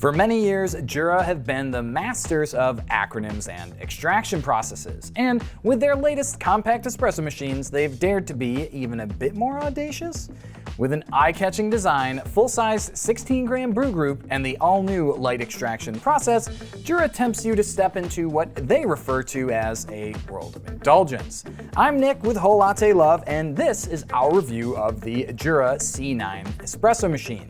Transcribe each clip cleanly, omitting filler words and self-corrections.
For many years, JURA have been the masters of acronyms and extraction processes, and with their latest compact espresso machines, they've dared to be even a bit more audacious. With an eye-catching design, full-size 16-gram brew group, and the all-new light extraction process, JURA tempts you to step into what they refer to as a world of indulgence. I'm Nick with Whole Latte Love, and this is our review of the JURA C9 espresso machine.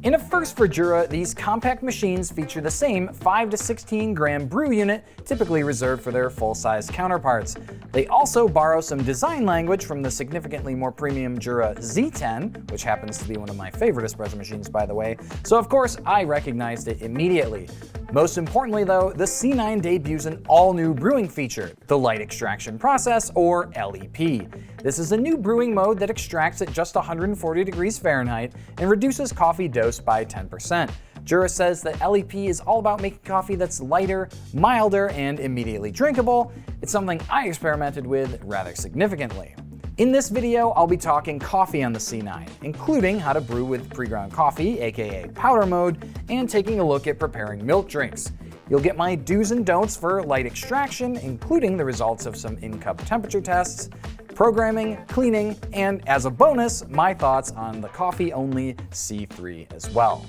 In a first for JURA, these compact machines feature the same 5 to 16 gram brew unit typically reserved for their full-size counterparts. They also borrow some design language from the significantly more premium JURA Z10, which happens to be one of my favorite espresso machines, by the way, so of course I recognized it immediately. Most importantly though, the C9 debuts an all-new brewing feature, the light extraction process, or L.E.P. This is a new brewing mode that extracts at just 140 degrees Fahrenheit and reduces coffee dose by 10%. JURA says that L.E.P is all about making coffee that's lighter, milder, and immediately drinkable. It's something I experimented with rather significantly. In this video, I'll be talking coffee on the C9, including how to brew with pre-ground coffee, aka powder mode, and taking a look at preparing milk drinks. You'll get my do's and don'ts for light extraction, including the results of some in-cup temperature tests, programming, cleaning, and as a bonus, my thoughts on the coffee-only C3 as well.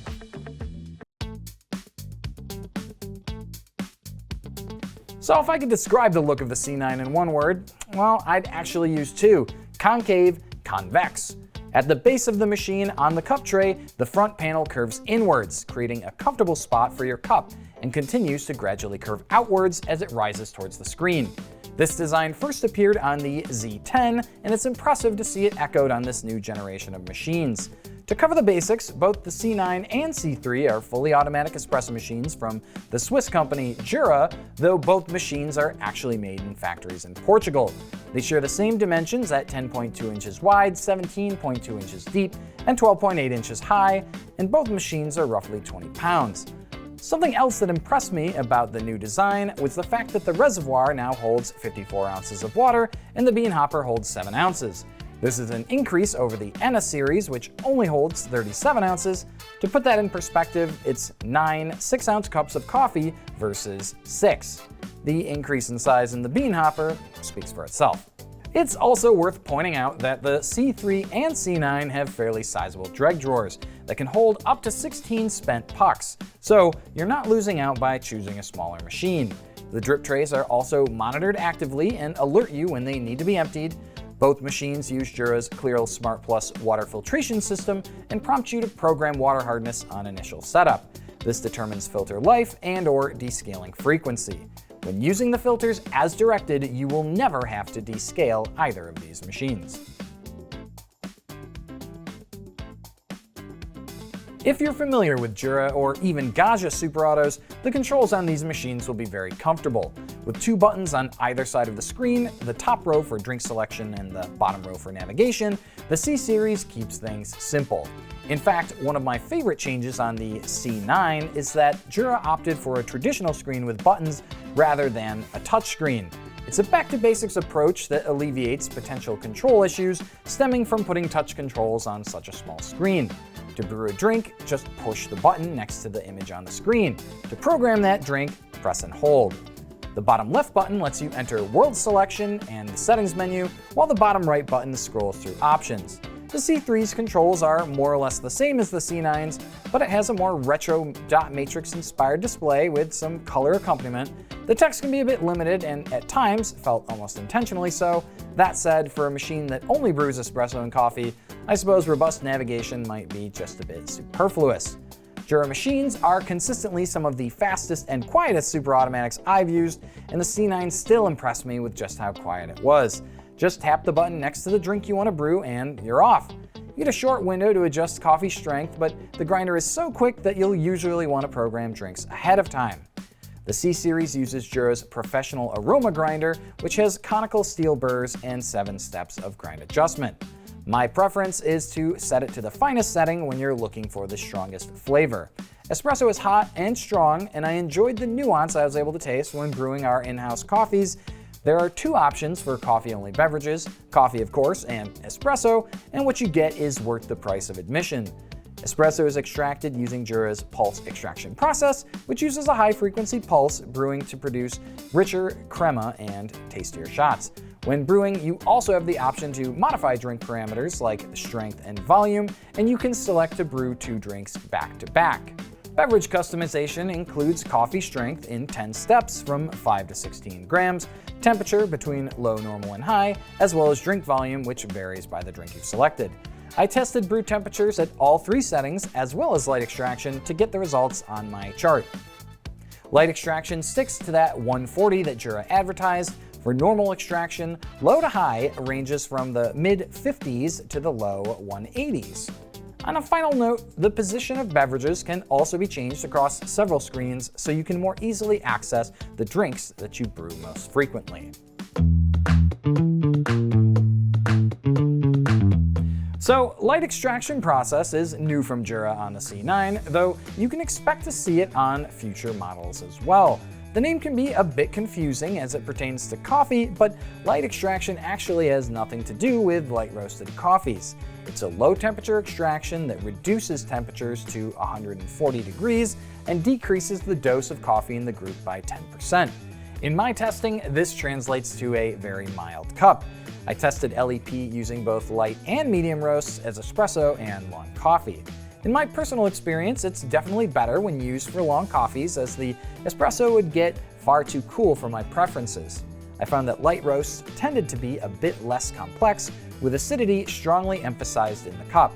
So if I could describe the look of the C9 in one word, well, I'd actually use two: concave, convex. At the base of the machine on the cup tray, the front panel curves inwards, creating a comfortable spot for your cup, and continues to gradually curve outwards as it rises towards the screen. This design first appeared on the Z10, and it's impressive to see it echoed on this new generation of machines. To cover the basics, both the C9 and C3 are fully automatic espresso machines from the Swiss company JURA, though both machines are actually made in factories in Portugal. They share the same dimensions at 10.2 inches wide, 17.2 inches deep, and 12.8 inches high, and both machines are roughly 20 pounds. Something else that impressed me about the new design was the fact that the reservoir now holds 54 ounces of water and the bean hopper holds 7 ounces. This is an increase over the Enna series, which only holds 37 ounces. To put that in perspective, it's 9 6-ounce cups of coffee versus 6. The increase in size in the bean hopper speaks for itself. It's also worth pointing out that the C3 and C9 have fairly sizable dreg drawers that can hold up to 16 spent pucks, so you're not losing out by choosing a smaller machine. The drip trays are also monitored actively and alert you when they need to be emptied. Both machines use JURA's Clear Smart Plus water filtration system and prompt you to program water hardness on initial setup. This determines filter life and/or descaling frequency. When using the filters as directed, you will never have to descale either of these machines. If you're familiar with JURA or even Gaggia Super Autos, the controls on these machines will be very comfortable. With 2 buttons on either side of the screen, the top row for drink selection and the bottom row for navigation, the C-Series keeps things simple. In fact, one of my favorite changes on the C9 is that JURA opted for a traditional screen with buttons rather than a touchscreen. It's a back-to-basics approach that alleviates potential control issues stemming from putting touch controls on such a small screen. To brew a drink, just push the button next to the image on the screen. To program that drink, press and hold. The bottom left button lets you enter world selection and the settings menu, while the bottom right button scrolls through options. The C3's controls are more or less the same as the C9's, but it has a more retro dot matrix inspired display with some color accompaniment. The text can be a bit limited and at times felt almost intentionally so. That said, for a machine that only brews espresso and coffee, I suppose robust navigation might be just a bit superfluous. JURA machines are consistently some of the fastest and quietest super automatics I've used, and the C9 still impressed me with just how quiet it was. Just tap the button next to the drink you want to brew and you're off. You get a short window to adjust coffee strength, but the grinder is so quick that you'll usually want to program drinks ahead of time. The C-Series uses JURA's professional aroma grinder, which has conical steel burrs and 7 steps of grind adjustment. My preference is to set it to the finest setting when you're looking for the strongest flavor. Espresso is hot and strong, and I enjoyed the nuance I was able to taste when brewing our in-house coffees. There are 2 options for coffee-only beverages, coffee of course, and espresso, and what you get is worth the price of admission. Espresso is extracted using Jura's pulse extraction process, which uses a high-frequency pulse brewing to produce richer crema and tastier shots. When brewing, you also have the option to modify drink parameters like strength and volume, and you can select to brew 2 drinks back-to-back. Beverage customization includes coffee strength in 10 steps from 5 to 16 grams, temperature between low, normal, and high, as well as drink volume, which varies by the drink you've selected. I tested brew temperatures at all 3 settings, as well as light extraction, to get the results on my chart. Light extraction sticks to that 140 that Jura advertised. For normal extraction, low to high ranges from the mid-50s to the low 180s. On a final note, the position of beverages can also be changed across several screens so you can more easily access the drinks that you brew most frequently. So, light extraction process is new from Jura on the C9, though you can expect to see it on future models as well. The name can be a bit confusing as it pertains to coffee, but light extraction actually has nothing to do with light roasted coffees. It's a low temperature extraction that reduces temperatures to 140 degrees and decreases the dose of coffee in the group by 10%. In my testing, this translates to a very mild cup. I tested L.E.P using both light and medium roasts as espresso and long coffee. In my personal experience, it's definitely better when used for long coffees, as the espresso would get far too cool for my preferences. I found that light roasts tended to be a bit less complex, with acidity strongly emphasized in the cup,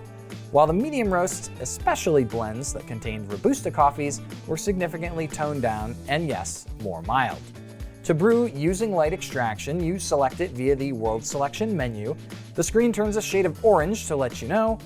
while the medium roasts, especially blends that contained Robusta coffees, were significantly toned down and, yes, more mild. To brew using light extraction, you select it via the World Selection menu. The screen turns a shade of orange to let you know.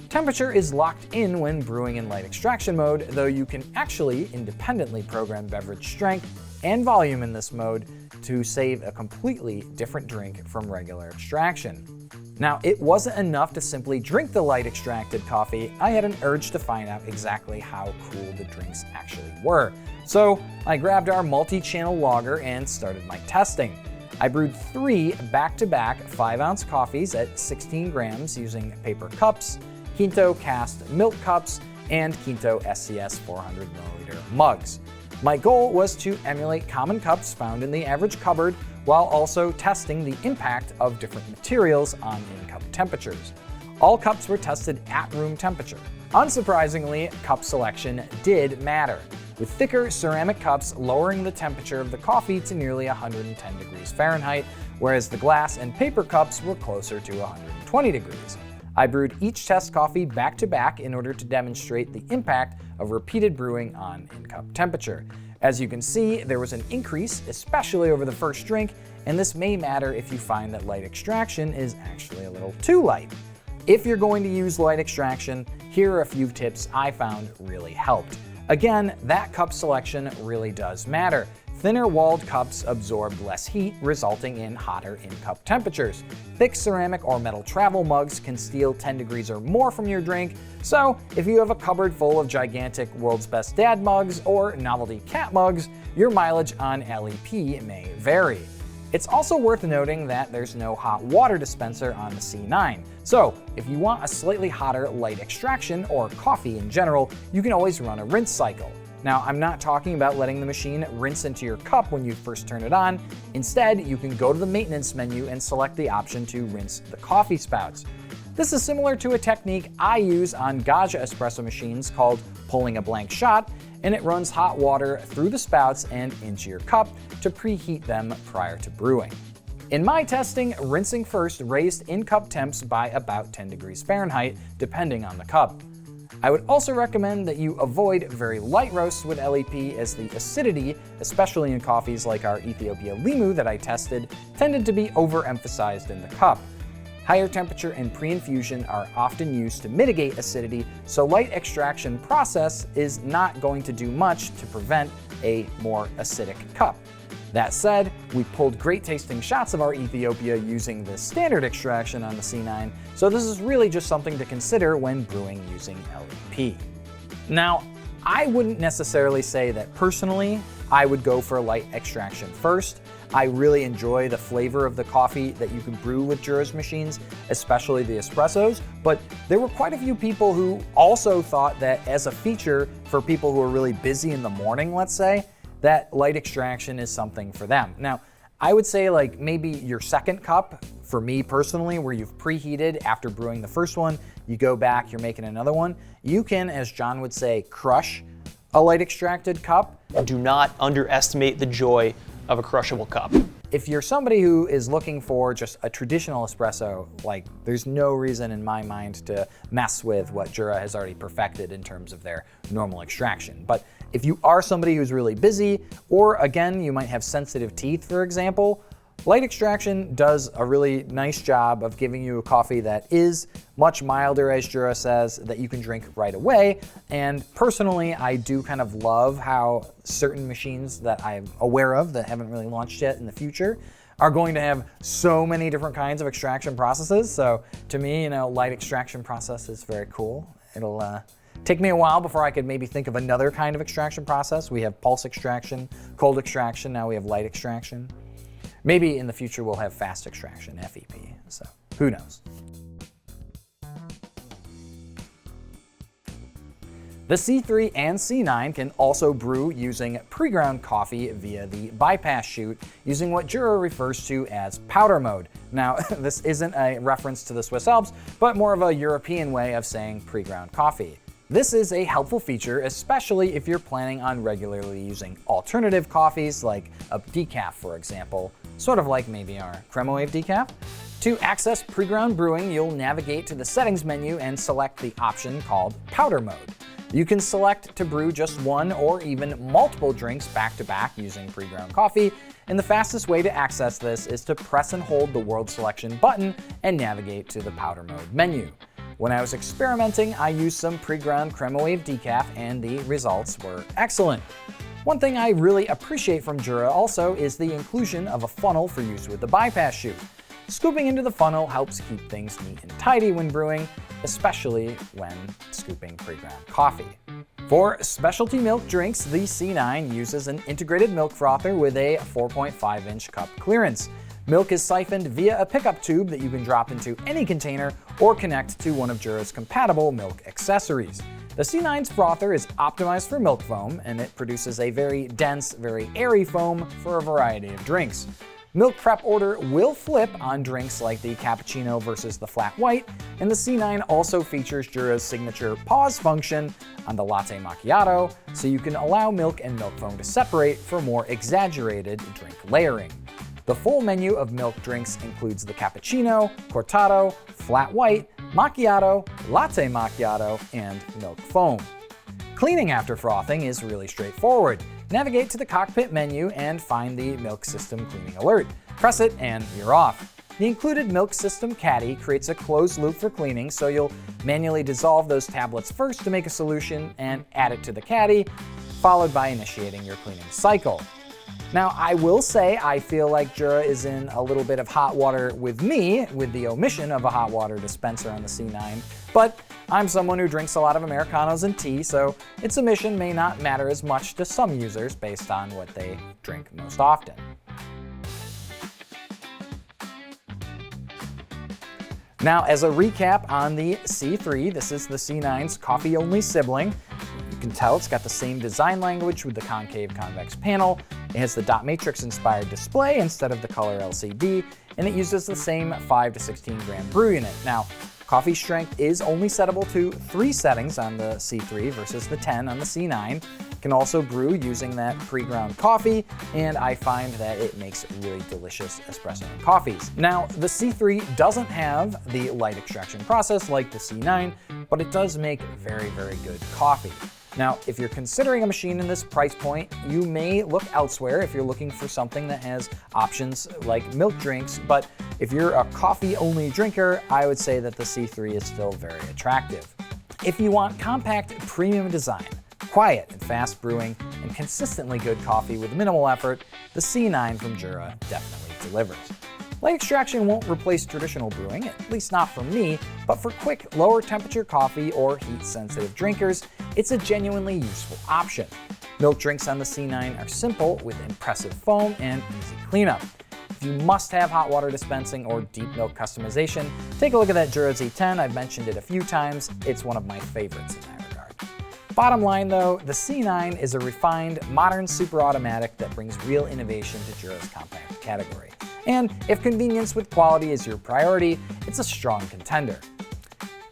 Temperature is locked in when brewing in light extraction mode, though you can actually independently program beverage strength and volume in this mode to save a completely different drink from regular extraction. Now, it wasn't enough to simply drink the light extracted coffee. I had an urge to find out exactly how cool the drinks actually were. So I grabbed our multi-channel logger and started my testing. I brewed 3 back-to-back 5-ounce coffees at 16 grams using paper cups, Quinto cast milk cups, and Quinto SCS 400 milliliter mugs. My goal was to emulate common cups found in the average cupboard while also testing the impact of different materials on in-cup temperatures. All cups were tested at room temperature. Unsurprisingly, cup selection did matter, with thicker ceramic cups lowering the temperature of the coffee to nearly 110 degrees Fahrenheit, whereas the glass and paper cups were closer to 120 degrees. I brewed each test coffee back-to-back in order to demonstrate the impact of repeated brewing on in-cup temperature. As you can see, there was an increase, especially over the first drink, and this may matter if you find that light extraction is actually a little too light. If you're going to use light extraction, here are a few tips I found really helped. Again, that cup selection really does matter. Thinner walled cups absorb less heat, resulting in hotter in-cup temperatures. Thick ceramic or metal travel mugs can steal 10 degrees or more from your drink, so if you have a cupboard full of gigantic World's Best Dad mugs or novelty cat mugs, your mileage on L.E.P may vary. It's also worth noting that there's no hot water dispenser on the C9, so if you want a slightly hotter light extraction or coffee in general, you can always run a rinse cycle. Now, I'm not talking about letting the machine rinse into your cup when you first turn it on. Instead, you can go to the maintenance menu and select the option to rinse the coffee spouts. This is similar to a technique I use on Gaggia espresso machines called pulling a blank shot, and it runs hot water through the spouts and into your cup to preheat them prior to brewing. In my testing, rinsing first raised in-cup temps by about 10 degrees Fahrenheit, depending on the cup. I would also recommend that you avoid very light roasts with L.E.P, as the acidity, especially in coffees like our Ethiopia Limu that I tested, tended to be overemphasized in the cup. Higher temperature and pre-infusion are often used to mitigate acidity, so light extraction process is not going to do much to prevent a more acidic cup. That said, we pulled great tasting shots of our Ethiopia using the standard extraction on the C9, so this is really just something to consider when brewing using L.E.P. Now, I wouldn't necessarily say that personally I would go for light extraction first. I really enjoy the flavor of the coffee that you can brew with Jura's machines, especially the espressos, but there were quite a few people who also thought that as a feature for people who are really busy in the morning, let's say, that light extraction is something for them. Now, I would say like maybe your second cup, for me personally, where you've preheated after brewing the first one, you go back, you're making another one, you can, as John would say, crush a light extracted cup. Do not underestimate the joy of a crushable cup. If you're somebody who is looking for just a traditional espresso, like there's no reason in my mind to mess with what Jura has already perfected in terms of their normal extraction. But if you are somebody who's really busy, or again, you might have sensitive teeth, for example, light extraction does a really nice job of giving you a coffee that is much milder, as Jura says, that you can drink right away. And personally, I do kind of love how certain machines that I'm aware of that haven't really launched yet in the future are going to have so many different kinds of extraction processes. So to me, light extraction process is very cool. It'll take me a while before I could maybe think of another kind of extraction process. We have pulse extraction, cold extraction, now we have light extraction. Maybe in the future we'll have fast extraction, FEP, so who knows. The C3 and C9 can also brew using pre-ground coffee via the bypass chute, using what Jura refers to as powder mode. Now, this isn't a reference to the Swiss Alps, but more of a European way of saying pre-ground coffee. This is a helpful feature, especially if you're planning on regularly using alternative coffees like a decaf, for example, sort of like maybe our Crema Wave decaf. To access pre-ground brewing, you'll navigate to the settings menu and select the option called powder mode. You can select to brew just one or even multiple drinks back-to-back using pre-ground coffee, and the fastest way to access this is to press and hold the World Selection button and navigate to the powder mode menu. When I was experimenting, I used some pre-ground Crema Wave decaf and the results were excellent. One thing I really appreciate from Jura also is the inclusion of a funnel for use with the bypass chute. Scooping into the funnel helps keep things neat and tidy when brewing, especially when scooping pre-ground coffee. For specialty milk drinks, the C9 uses an integrated milk frother with a 4.5-inch cup clearance. Milk is siphoned via a pickup tube that you can drop into any container or connect to one of Jura's compatible milk accessories. The C9's frother is optimized for milk foam, and it produces a very dense, very airy foam for a variety of drinks. Milk prep order will flip on drinks like the cappuccino versus the flat white, and the C9 also features Jura's signature pause function on the latte macchiato, so you can allow milk and milk foam to separate for more exaggerated drink layering. The full menu of milk drinks includes the cappuccino, cortado, flat white, macchiato, latte macchiato, and milk foam. Cleaning after frothing is really straightforward. Navigate to the cockpit menu and find the Milk System Cleaning Alert. Press it and you're off. The included Milk System caddy creates a closed loop for cleaning, so you'll manually dissolve those tablets first to make a solution and add it to the caddy, followed by initiating your cleaning cycle. Now, I will say I feel like Jura is in a little bit of hot water with me, with the omission of a hot water dispenser on the C9, but I'm someone who drinks a lot of Americanos and tea, so its omission may not matter as much to some users based on what they drink most often. Now, as a recap on the C3, this is the C9's coffee-only sibling. You can tell it's got the same design language with the concave convex panel. It has the dot matrix inspired display instead of the color LCD, and it uses the same 5 to 16 gram brew unit. Now, coffee strength is only settable to 3 settings on the C3 versus the 10 on the C9. It can also brew using that pre-ground coffee, and I find that it makes really delicious espresso coffees. Now, the C3 doesn't have the light extraction process like the C9, but it does make very, very good coffee. Now, if you're considering a machine in this price point, you may look elsewhere if you're looking for something that has options like milk drinks, but if you're a coffee-only drinker, I would say that the C3 is still very attractive. If you want compact premium design, quiet and fast brewing, and consistently good coffee with minimal effort, the C9 from Jura definitely delivers. Light extraction won't replace traditional brewing, at least not for me, but for quick, lower temperature coffee or heat-sensitive drinkers, it's a genuinely useful option. Milk drinks on the C9 are simple with impressive foam and easy cleanup. If you must have hot water dispensing or deep milk customization, take a look at that JURA C9. I've mentioned it a few times. It's one of my favorites in that regard. Bottom line though, the C9 is a refined, modern super automatic that brings real innovation to JURA's compact category. And if convenience with quality is your priority, it's a strong contender.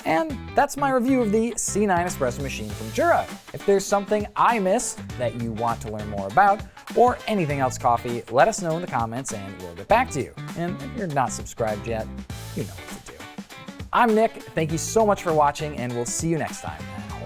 And that's my review of the C9 espresso machine from JURA. If there's something I missed that you want to learn more about, or anything else coffee, let us know in the comments and we'll get back to you. And if you're not subscribed yet, you know what to do. I'm Nick, thank you so much for watching, and we'll see you next time at